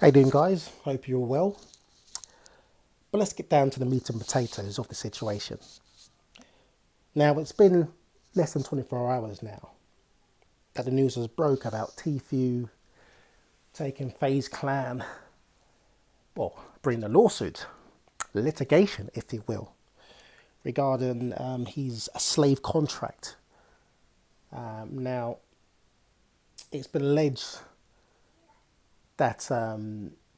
How you doing, guys? Hope you're well. But let's get down to the meat and potatoes of the situation. Now, it's been less than 24 hours now that the news has broke about Tfue taking Faze clan, well, bringing a lawsuit, litigation, if you will, regarding his slave contract. Now, it's been alleged that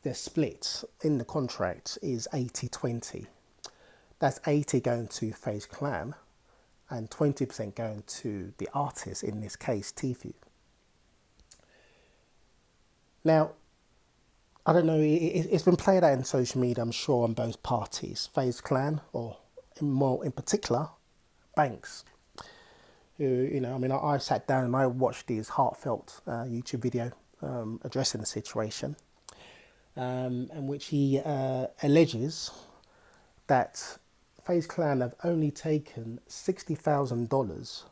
the split in the contract is 80-20. That's 80 going to Faze Clan and 20% going to the artist, in this case, Tfue. Now, I don't know, it's been played out in social media, I'm sure, on both parties. Faze Clan, or more in particular, Banks, who, I sat down and I watched his heartfelt YouTube video addressing the situation, in which he alleges that Faze Clan have only taken $60,000,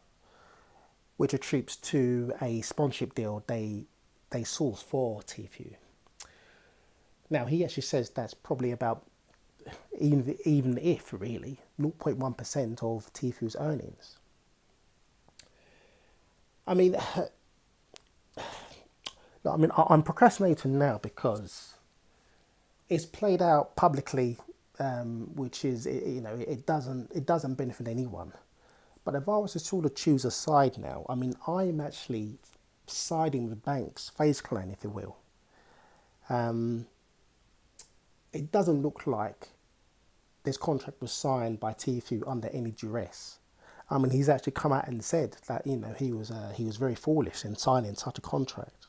which attributes to a sponsorship deal they sourced for Tfue. Now, he actually says that's probably about, even if really, 0.1% of Tfue's earnings. I'm procrastinating now because it's played out publicly, which is, it doesn't benefit anyone. But if I was to sort of choose a side now, I'm actually siding with Banks, Faze Clan, if you will. It doesn't look like this contract was signed by Tfue under any duress. He's actually come out and said that he was very foolish in signing such a contract.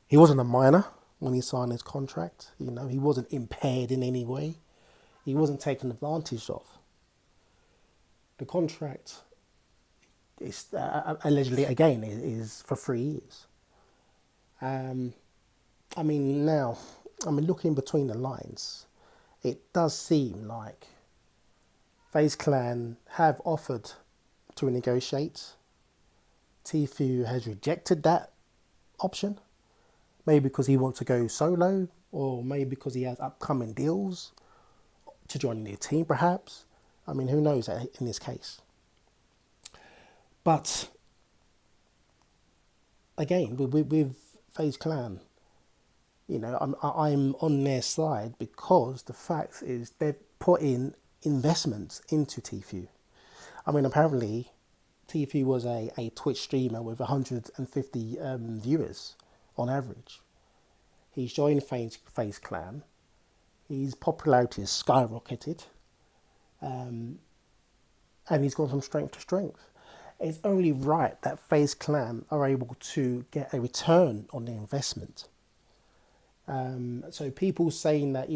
He wasn't a minor when he signed his contract. He wasn't impaired in any way. He wasn't taken advantage of. The contract is allegedly, again, is for 3 years. Looking between the lines, it does seem like Faze Clan have offered to negotiate. Tfue has rejected that option, maybe because he wants to go solo, or maybe because he has upcoming deals to join a new team, perhaps. Who knows in this case? But again, with Faze Clan, I'm on their side because the fact is they've put in investments into Tfue. Apparently, Tfue was a Twitch streamer with 150 viewers on average. He's joined Faze Clan. His popularity has skyrocketed. And he's gone from strength to strength. It's only right that Faze Clan are able to get a return on their investment. So people saying that,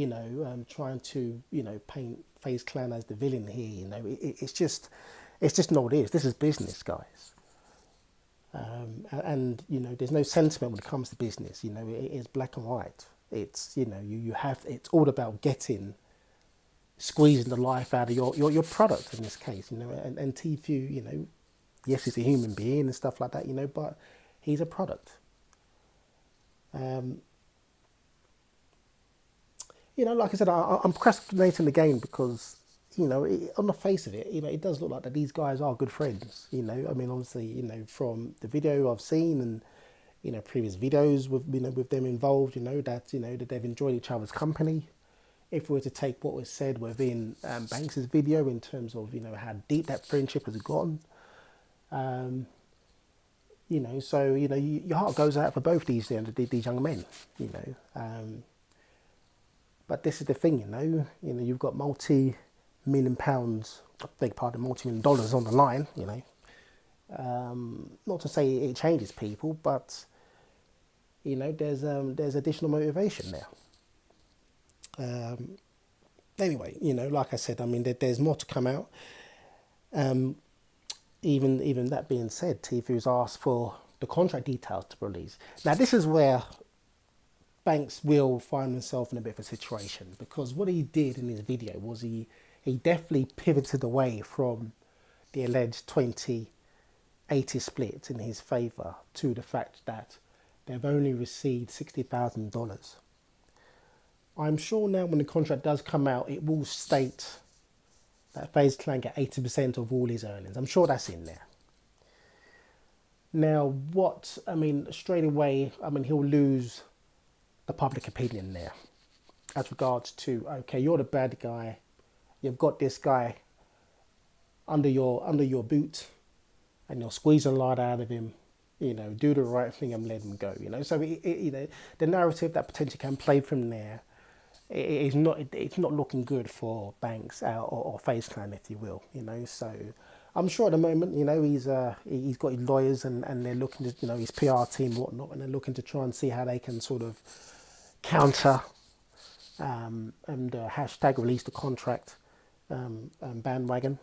trying to, paint Faze Clan as the villain here, it's just not what it is. This is business, guys. There's no sentiment when it comes to business. It is black and white. It's, it's all about squeezing the life out of your product in this case, and Tfue, yes, he's a human being and stuff like that, but he's a product. Like I said, I'm procrastinating the game because, on the face of it, it does look like that these guys are good friends. Obviously, from the video I've seen and, previous videos with them involved, that they've enjoyed each other's company. If we were to take what was said within Banks's video in terms of, how deep that friendship has gone, your heart goes out for both these young men, But this is the thing, you've got multi-million pounds, I beg pardon, multi-million dollars on the line, Not to say it changes people, but, there's additional motivation there. Anyway, like I said, there's more to come out. Even that being said, Tfue's asked for the contract details to release. Now, this is where Banks will find himself in a bit of a situation, because what he did in his video was he definitely pivoted away from the alleged 20-80 split in his favour to the fact that they've only received $60,000. I'm sure now when the contract does come out, it will state that Faze Clan get 80% of all his earnings. I'm sure that's in there. Now, straight away, he'll lose the public opinion there as regards to, okay, you're the bad guy. You've got this guy under your boot, and you're squeezing a lot out of him. Do the right thing and let him go. So the narrative that potentially can play from there is not. It's not looking good for Banks or Faze Clan, if you will. So I'm sure at the moment, he's got his lawyers and they're looking to, his PR team and whatnot, and they're looking to try and see how they can sort of counter and hashtag release the contract bandwagon.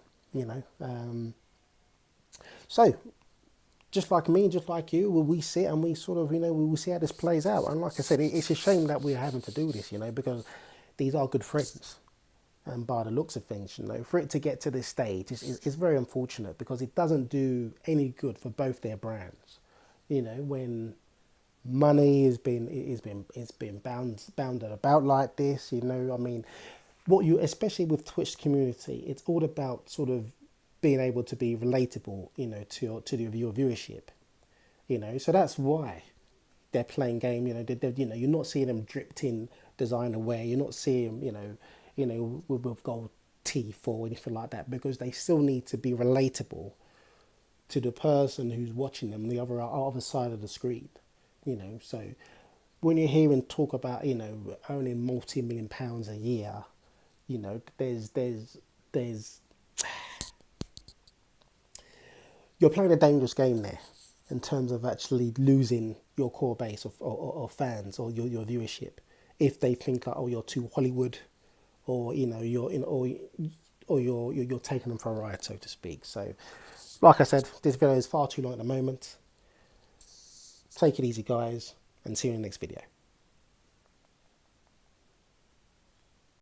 So just like me, just like you, we sit and we sort of, we will see how this plays out. And like I said, it's a shame that we're having to do this, because these are good friends. And by the looks of things, for it to get to this stage is very unfortunate, because it doesn't do any good for both their brands. When money has been bounded about like this, especially with Twitch community, it's all about sort of being able to be relatable, to your viewership, So that's why they're playing game. You're not seeing them dripped in designer wear. You're not seeing with gold Tfue or anything like that, because they still need to be relatable to the person who's watching them, the other side of the screen. So when you're hearing talk about earning multi-million pounds a year, there's you're playing a dangerous game there in terms of actually losing your core base of fans or your viewership, if they think like, oh, you're too Hollywood, or you're taking them for a ride, so to speak. So like I said, this video is far too long at the moment. Take it easy, guys, and see you in the next video.